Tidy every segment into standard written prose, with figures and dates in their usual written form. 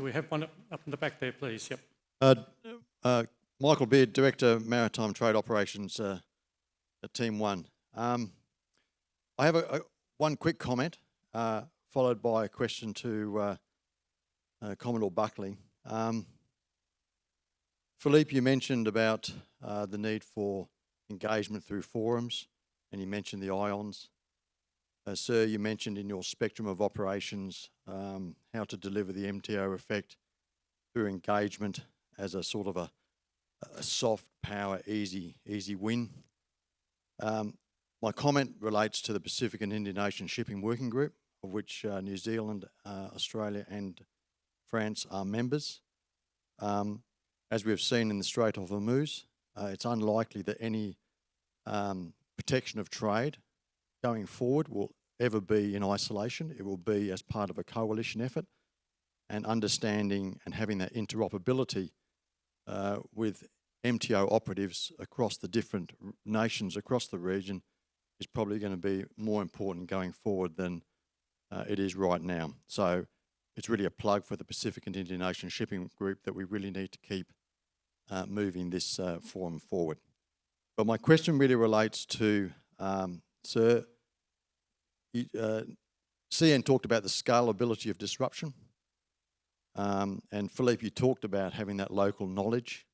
we have one up in the back there, please. Yep. Michael Beard, Director, Maritime Trade Operations at Team 1. I have one quick comment, followed by a question to Commodore Buckley. Philippe, you mentioned about the need for engagement through forums, and you mentioned the IONs. Sir, you mentioned in your spectrum of operations how to deliver the MTO effect through engagement as a sort of a soft power, easy win. My comment relates to the Pacific and Indian Ocean Shipping Working Group, of which New Zealand, Australia and France are members. As we've seen in the Strait of Hormuz, it's unlikely that any protection of trade going forward will ever be in isolation. It will be as part of a coalition effort, and understanding and having that interoperability with MTO operatives across the different nations across the region is probably going to be more important going forward than it is right now. So it's really a plug for the Pacific and Indian Ocean Shipping Group that we really need to keep moving this forum forward. But my question really relates to, Sir, CN talked about the scalability of disruption, and Philippe, you talked about having that local knowledge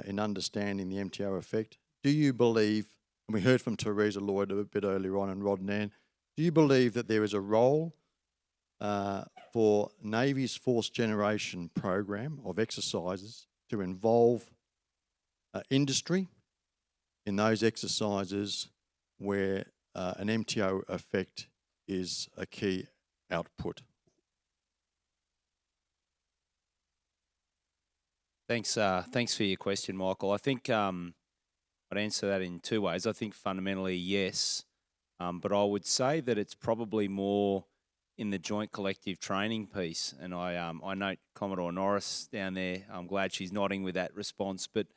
in understanding the MTO effect. Do you believe, and we heard from Teresa Lloyd a bit earlier on and Rod Nan, do you believe that there is a role for Navy's Force Generation program of exercises to involve industry in those exercises where an MTO effect is a key output? Thanks for your question, Michael. I think I'd answer that in two ways. I think fundamentally, yes, but I would say that it's probably more in the joint collective training piece. And I note Commodore Norris down there. I'm glad she's nodding with that response. But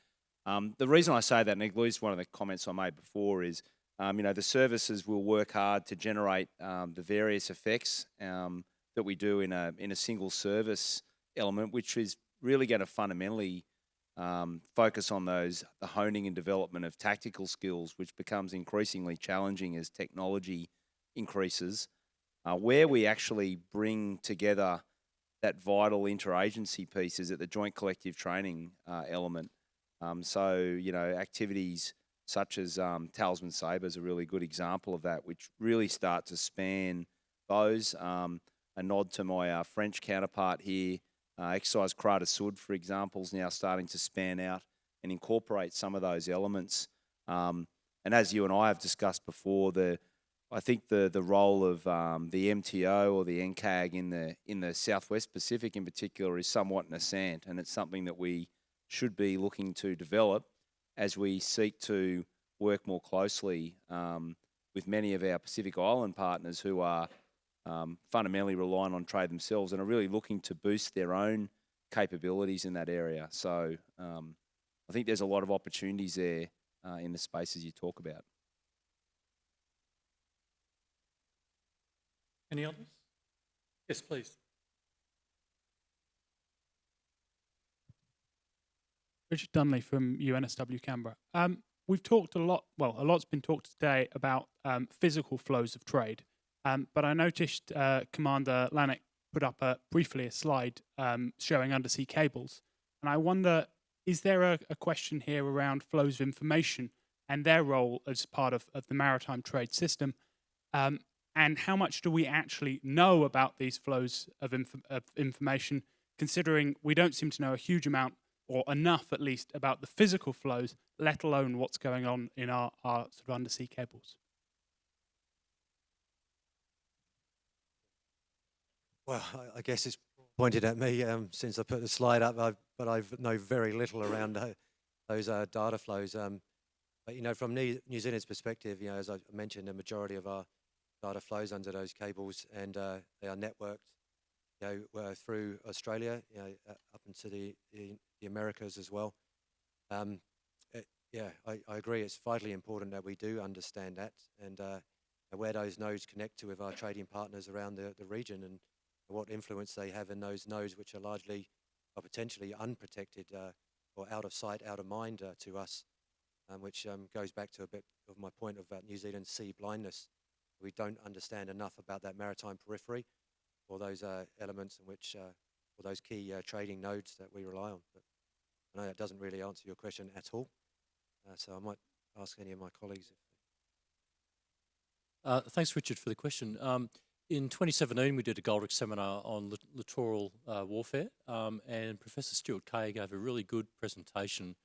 the reason I say that, and at least one of the comments I made before, is the services will work hard to generate the various effects that we do in a single service element, which is really going to fundamentally focus on the honing and development of tactical skills, which becomes increasingly challenging as technology increases, where we actually bring together that vital interagency piece is at the joint collective training element. Activities such as Talisman Sabre is a really good example of that, which really start to span those. A nod to my French counterpart here, exercise Croix de Soude, for example, is now starting to span out and incorporate some of those elements. And as you and I have discussed before, I think the role of the MTO or the NCAG in the Southwest Pacific in particular is somewhat nascent, and it's something that we should be looking to develop as we seek to work more closely with many of our Pacific Island partners who are fundamentally reliant on trade themselves and are really looking to boost their own capabilities in that area. So I think there's a lot of opportunities there in the spaces you talk about. Any others? Yes, please. Richard Dunley from UNSW Canberra. We've talked a lot's been talked today about physical flows of trade, but I noticed Commander Lenik put up briefly a slide showing undersea cables, and I wonder, is there a question here around flows of information and their role as part of the maritime trade system, and how much do we actually know about these flows of information, considering we don't seem to know a huge amount, or enough at least, about the physical flows, let alone what's going on in our sort of undersea cables? Well, I guess it's pointed at me since I put the slide up, but I know very little around those data flows. But from New Zealand's perspective, as I mentioned, the majority of our data flows under those cables, and they are networked, through Australia, up into the Americas as well. I agree. It's vitally important that we do understand that and where those nodes connect to with our trading partners around the region, and what influence they have in those nodes, which are largely or potentially unprotected or out of sight, out of mind to us, which goes back to a bit of my point about New Zealand's sea blindness. We don't understand enough about that maritime periphery or those elements in which, or those key trading nodes that we rely on. But I know that doesn't really answer your question at all. So I might ask any of my colleagues. Thanks, Richard, for the question. In 2017, we did a Goldrick seminar on littoral warfare, and Professor Stuart Kay gave a really good presentation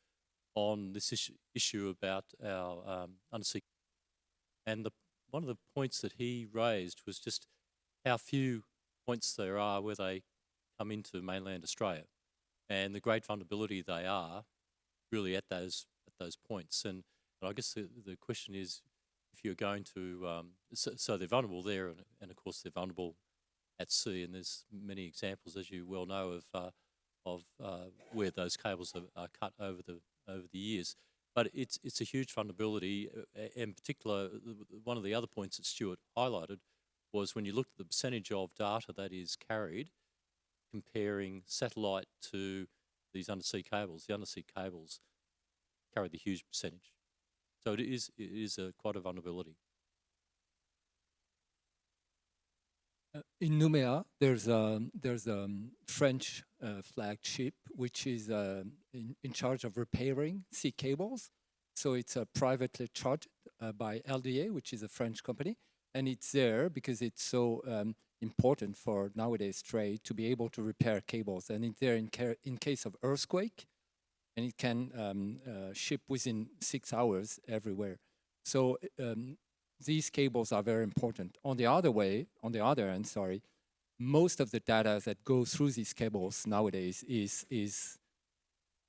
on this issue about our undersea. And one of the points that he raised was just how few points there are where they come into mainland Australia, and the great vulnerability they are really at those points. And I guess the question is, if you're going to, so they're vulnerable there, and of course they're vulnerable at sea, and there's many examples, as you well know, of where those cables are cut over the years. But it's a huge vulnerability. In particular, one of the other points that Stuart highlighted was when you looked at the percentage of data that is carried, comparing satellite to these undersea cables. The undersea cables carry the huge percentage. So it is quite a vulnerability. In Nouméa, there's a French flagged ship which is in charge of repairing sea cables. So it's privately chartered by LDA, which is a French company, and it's there because it's so important for nowadays trade to be able to repair cables. And it's there in case of earthquake, and it can ship within 6 hours everywhere. So these cables are very important. On the other end, most of the data that goes through these cables nowadays is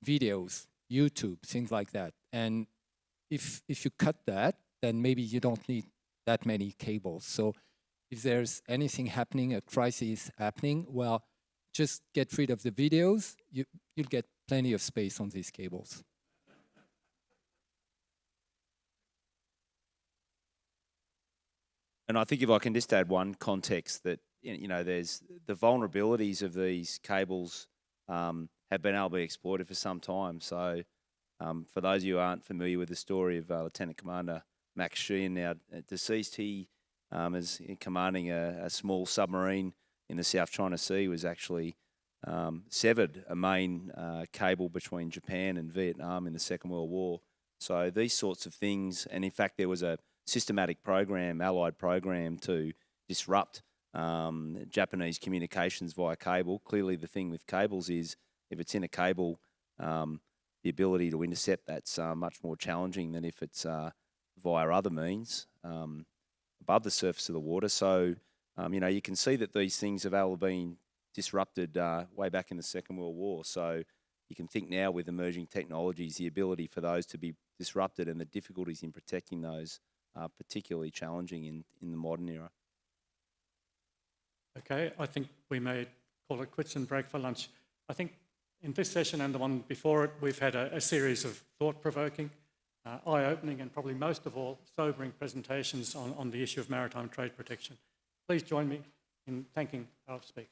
videos, YouTube, things like that. And if you cut that, then maybe you don't need that many cables. So if there's anything happening, a crisis happening, well, just get rid of the videos. You'll get plenty of space on these cables. And I think if I can just add one context that, there's the vulnerabilities of these cables have been able to be exploited for some time. So for those of you who aren't familiar with the story of Lieutenant Commander Max Sheehan, now deceased, he is commanding a small submarine in the South China Sea, was actually severed a main cable between Japan and Vietnam in the Second World War. So these sorts of things, and in fact there was a systematic program, allied program, to disrupt Japanese communications via cable. Clearly the thing with cables is if it's in a cable, the ability to intercept that's much more challenging than if it's via other means above the surface of the water. So, you can see that these things have all been disrupted way back in the Second World War. So you can think now with emerging technologies, the ability for those to be disrupted and the difficulties in protecting those are particularly challenging in the modern era. Okay, I think we may call it quits and break for lunch. I think in this session and the one before it, we've had a series of thought-provoking, eye-opening, and probably most of all, sobering presentations on the issue of maritime trade protection. Please join me in thanking our speakers.